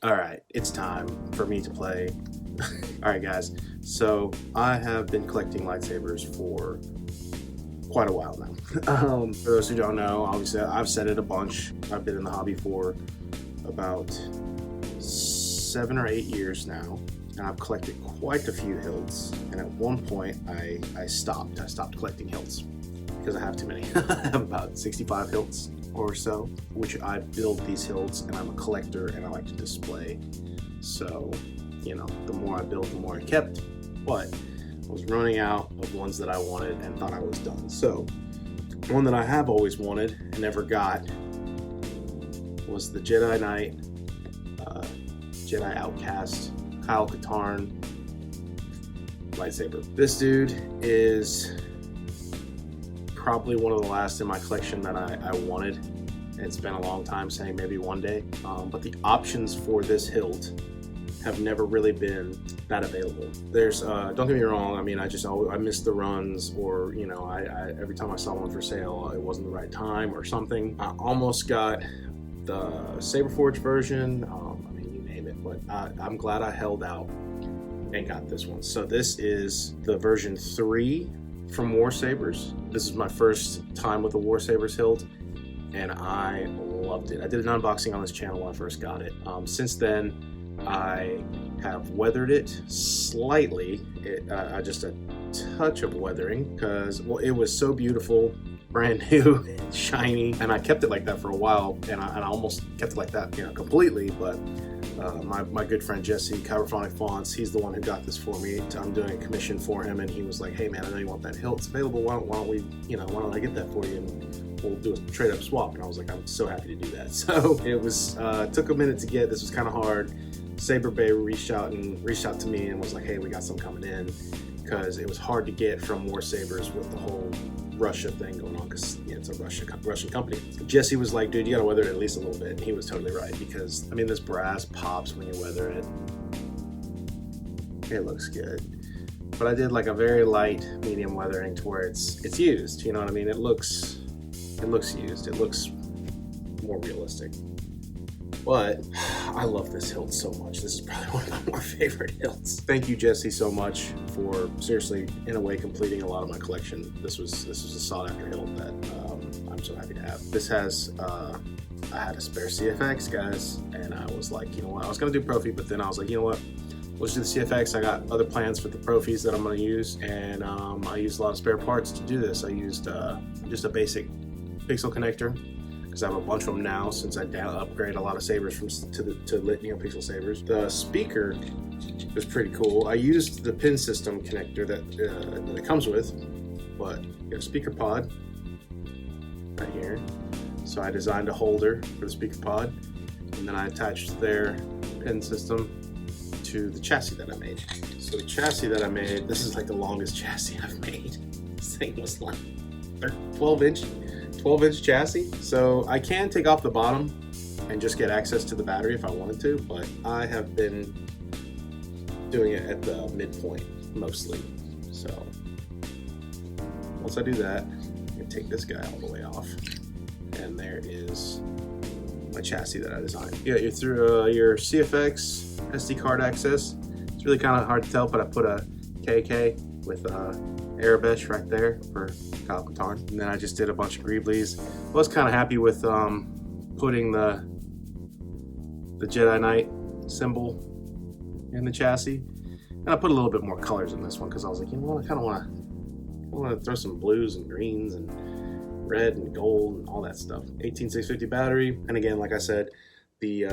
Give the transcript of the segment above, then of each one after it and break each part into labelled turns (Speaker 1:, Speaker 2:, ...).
Speaker 1: All right, it's time for me to play. All right, guys. So I have been collecting lightsabers for quite a while now. For those who don't know, obviously I've said it a bunch. I've been in the hobby for about 7 or 8 years now, and I've collected quite a few hilts. And at one point, I stopped. I stopped collecting hilts because I have too many. I have about 65 hilts or so, which I build these hilts, and I'm a collector and I like to display. So, you know, the more I built, the more I kept, but I was running out of ones that I wanted and thought I was done. So one that I have always wanted and never got was the Jedi Knight, Jedi Outcast, Katarn lightsaber. This dude is probably one of the last in my collection that I wanted. It's been a long time, saying maybe one day, but the options for this hilt have never really been that available. There's don't get me wrong, I mean, I missed the runs, or you know, I every time I saw one for sale, it wasn't the right time or something. I almost got the Saberforge version, I mean, you name it, but I'm glad I held out and got this one. So this is the version 3 from Warsabers. This is my first time with the Warsabers hilt, and I loved it. I did an unboxing on this channel when I first got it. Since then, I have weathered it slightly, just a touch of weathering, because, well, it was so beautiful, brand new, shiny, and I kept it like that for a while, and I almost kept it like that, you know, completely. But my good friend Jesse, Kyberphonic Fonts, he's the one who got this for me. I'm doing a commission for him, and he was like, "Hey man, I know you want that hilt. It's available. Why don't we, you know, why don't I get that for you, and we'll do a trade up swap?" And I was like, "I'm so happy to do that." So it was took a minute to get. This was kind of hard. Saber Bay reached out to me and was like, "Hey, we got some coming in," because it was hard to get from Warsabers with the whole Russia thing going on, because yeah, it's a Russian company. Jesse was like, "Dude, you gotta weather it at least a little bit," and he was totally right, because I mean, this brass pops when you weather it. It looks good, but I did like a very light medium weathering to where it's used. You know what I mean? It looks used. It looks more realistic. But I love this hilt so much. This is probably one of my more favorite hilts. Thank you, Jesse, so much for seriously, in a way, completing a lot of my collection. This was a sought after hilt that I'm so happy to have. This has I had a spare CFX, guys, and I was like, you know what? I was gonna do Profi, but then I was like, you know what? Let's do the CFX. I got other plans for the Profis that I'm gonna use, and I used a lot of spare parts to do this. I used just a basic pixel connector, because I have a bunch of them now since I upgraded a lot of sabers to lit neopixel sabers. The speaker was pretty cool. I used the pin system connector that it comes with, but you got a speaker pod right here. So I designed a holder for the speaker pod, and then I attached their pin system to the chassis that I made. So the chassis that I made, this is like the longest chassis I've made. This thing was like 12-inch chassis. So I can take off the bottom and just get access to the battery if I wanted to, but I have been doing it at the midpoint mostly. So once I do that, I can take this guy all the way off, and there is my chassis that I designed. You got your CFX SD card access. It's really kind of hard to tell, but I put a KK with Arabesh right there for Kyle Katarn. And then I just did a bunch of Greeblies. I was kind of happy with putting the Jedi Knight symbol in the chassis. And I put a little bit more colors in this one, because I was like, you know what, I kind of want to throw some blues and greens and red and gold and all that stuff. 18650 battery. And again, like I said, the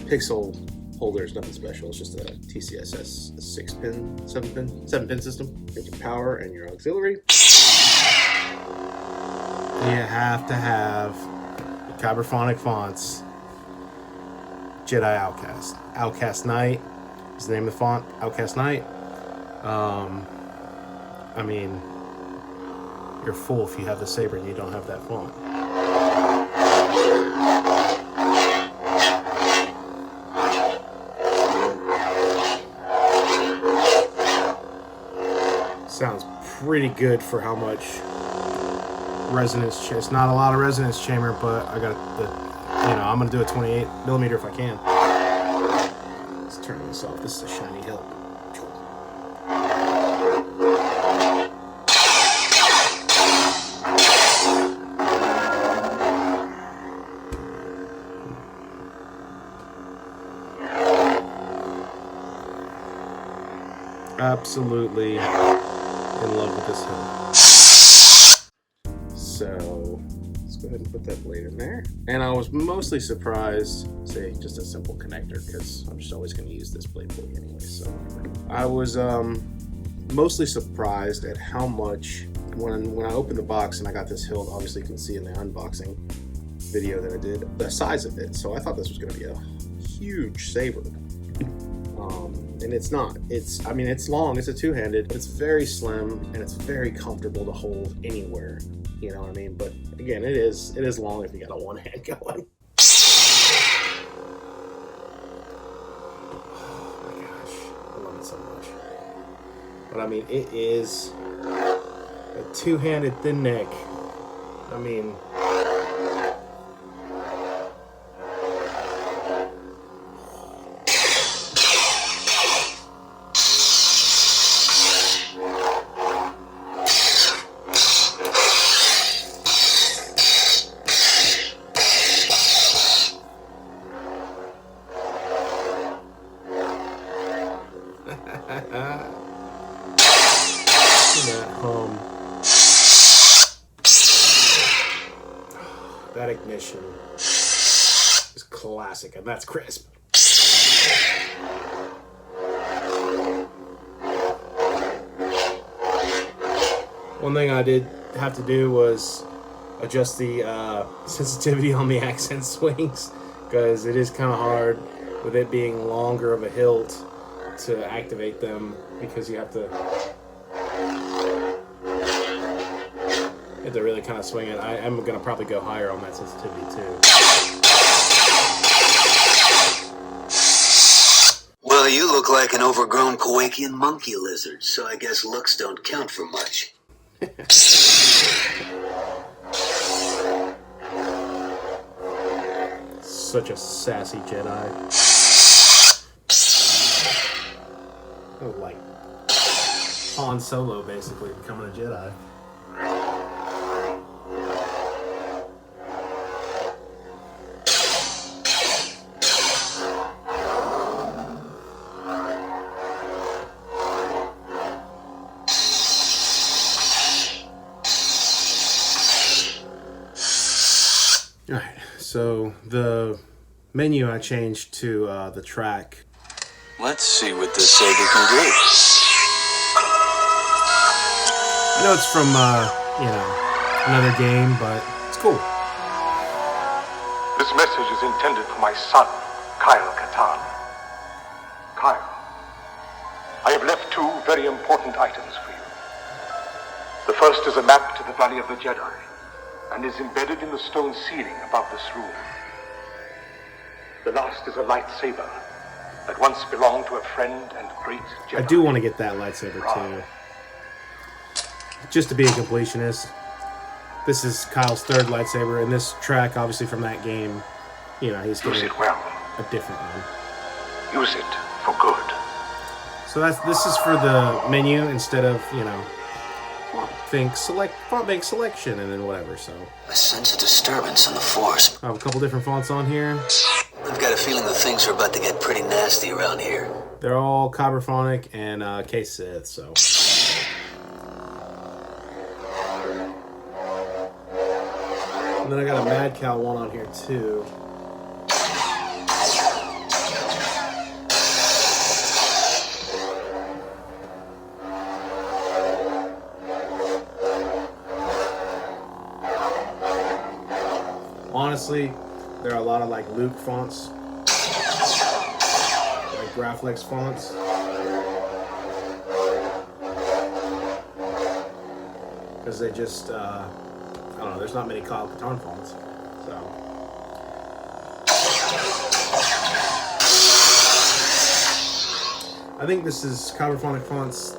Speaker 1: pixel holder is nothing special. It's just a tcss 7-pin system. Here's your power and your auxiliary. You have to have the Kyberphonic Fonts Jedi Outcast Knight is the name of the font. Outcast Knight. I mean, you're a fool if you have the saber and you don't have that font. Sounds pretty good for how much resonance. It's not a lot of resonance chamber, but I got the, you know, I'm gonna do a 28 millimeter if I can. turn this off. This is a shiny hilt. Absolutely in love with this hilt. So let's go ahead and put that blade in there. And I was mostly surprised, say just a simple connector, because I'm just always going to use this blade pulley anyway, so whatever. I was mostly surprised at how much, when I opened the box and I got this hilt, obviously you can see in the unboxing video that I did, the size of it. So I thought this was going to be a huge saber. And it's not. I mean, it's long, it's a two-handed, it's very slim, and it's very comfortable to hold anywhere. You know what I mean? But again, it is long if you got a one hand going. Oh my gosh, I love it so much. But I mean, it is a two-handed thin neck. I mean, that ignition is classic, and that's crisp. One thing I did have to do was adjust the sensitivity on the accent swings, because it is kind of hard with it being longer of a hilt to activate them, because you have to really kind of swing it. I am going to probably go higher on that sensitivity too.
Speaker 2: Well, you look like an overgrown Kowakian monkey lizard, so I guess looks don't count for much.
Speaker 1: Such a sassy Jedi. Oh, like Han Solo basically becoming a Jedi. Alright, so the menu I changed to the track.
Speaker 2: Let's see what this saber can do.
Speaker 1: I know it's from, you know, another game, but it's cool.
Speaker 3: This message is intended for my son, Katarn. Kyle, I have left two very important items for you. The first is a map to the Valley of the Jedi, and is embedded in the stone ceiling above this room. The last is a lightsaber that once belonged to a friend and great Jedi.
Speaker 1: I do want to get that lightsaber too. Just to be a completionist. This is Kyle's third lightsaber, and this track, obviously from that game, you know, he's getting
Speaker 3: Use it well.
Speaker 1: A different one.
Speaker 3: Use it for good.
Speaker 1: So this is for the menu instead of, you know, font bank selection and then whatever. So
Speaker 2: I sense a disturbance in the force.
Speaker 1: I have a couple different fonts on here.
Speaker 2: I've got a feeling the things are about to get pretty nasty around here.
Speaker 1: They're all Kyberphonic and K-Sith, so. And then I got a Mad Cow one on here too. Honestly, there are a lot of like Luke fonts, like Graflex fonts. Because they just, I don't know, there's not many Kyle Katarn fonts, so. I think this is Kyberphonic fonts,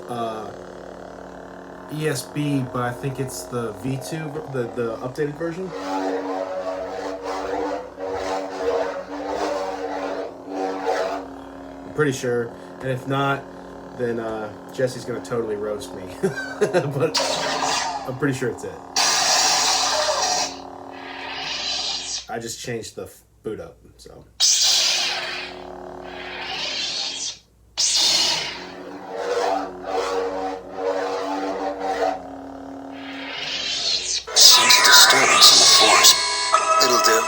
Speaker 1: ESB, but I think it's the V2, the updated version. pretty sure. And if not, then Jesse's gonna totally roast me. But I'm pretty sure it's it. I just changed the boot up, so.
Speaker 2: Sense a disturbance in the force. It'll do.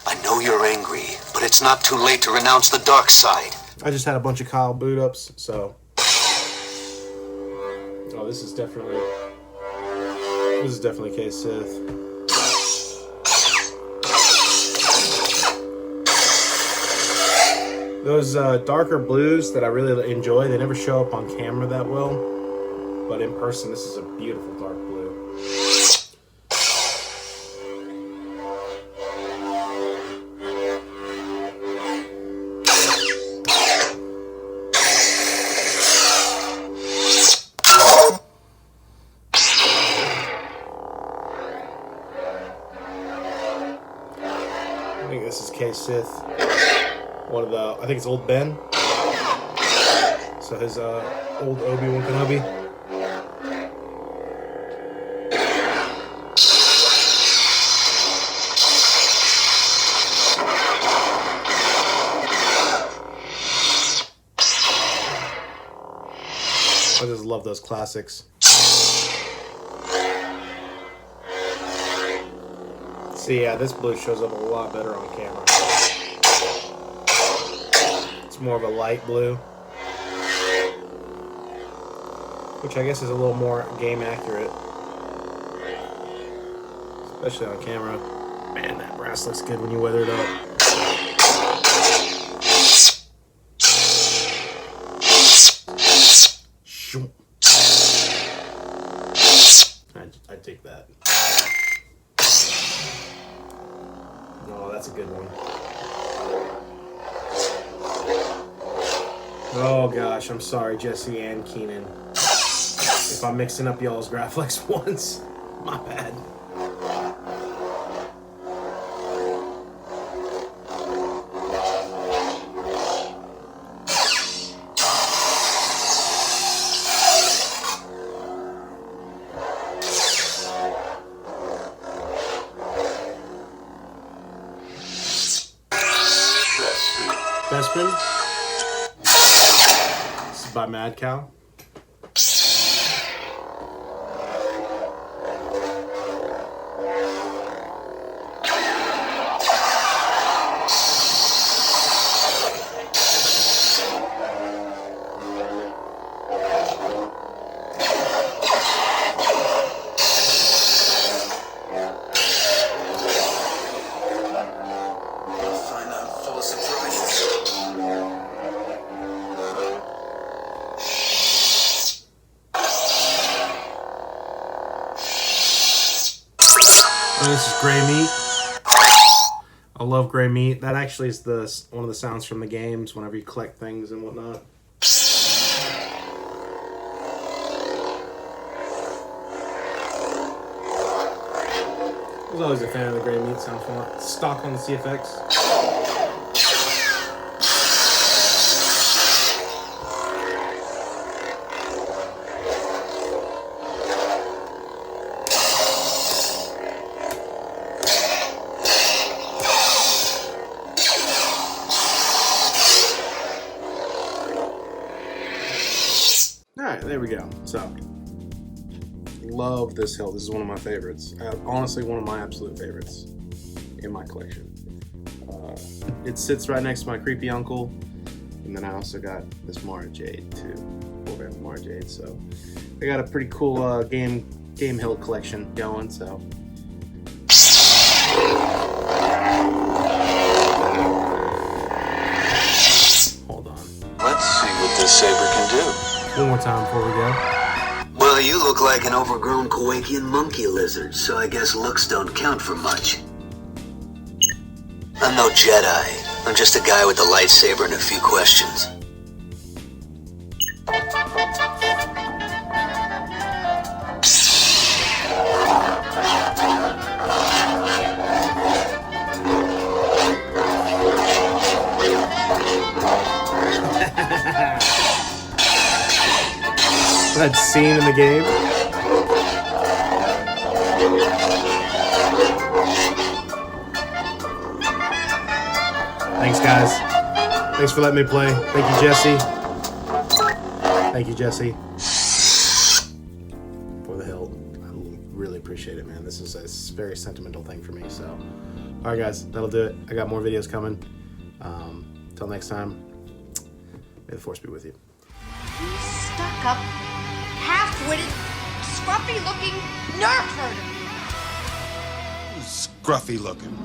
Speaker 2: I know you're angry, but it's not too late to renounce the dark side.
Speaker 1: I just had a bunch of Kyle boot ups, so. Oh, this is definitely Case Sith. Those darker blues that I really enjoy, they never show up on camera that well, but in person, this is a beautiful dark blue. I think this is Case Sith. One of the, I think it's old Ben. So his old Obi-Wan Kenobi. I just love those classics. See, yeah, this blue shows up a lot better on camera. It's more of a light blue, which I guess is a little more game accurate, especially on camera. Man, that brass looks good when you weather it up. I take that. Oh, that's a good one. Oh gosh, I'm sorry, Jesse and Keenan. If I'm mixing up y'all's Graflex ones, my bad. Bespin. This is by Mad Cow. This is Gray Meat. I love Gray Meat. That actually is one of the sounds from the games whenever you collect things and whatnot. I was always a fan of the Gray Meat sound from it. Stock on the CFX. Alright, there we go. So, love this hill. This is one of my favorites. Honestly, one of my absolute favorites in my collection. It sits right next to my creepy uncle, and then I also got this Mara Jade too. Mara Jade. So, I got a pretty cool game hill collection going. So. Hold on.
Speaker 2: Let's see what this saber can do.
Speaker 1: One more time before we go.
Speaker 2: Well, you look like an overgrown Kowakian monkey lizard, so I guess looks don't count for much. I'm no Jedi. I'm just a guy with a lightsaber and a few questions.
Speaker 1: that scene in the game. Thanks, guys. Thanks for letting me play. Thank you, Jesse. Thank you, Jesse. For the hilt. I really appreciate it, man. This is a very sentimental thing for me. So, all right, guys, that'll do it. I got more videos coming. Till next time, may the force be with you.
Speaker 4: You stuck-up, half-witted, scruffy-looking nerf herder.
Speaker 5: Scruffy looking.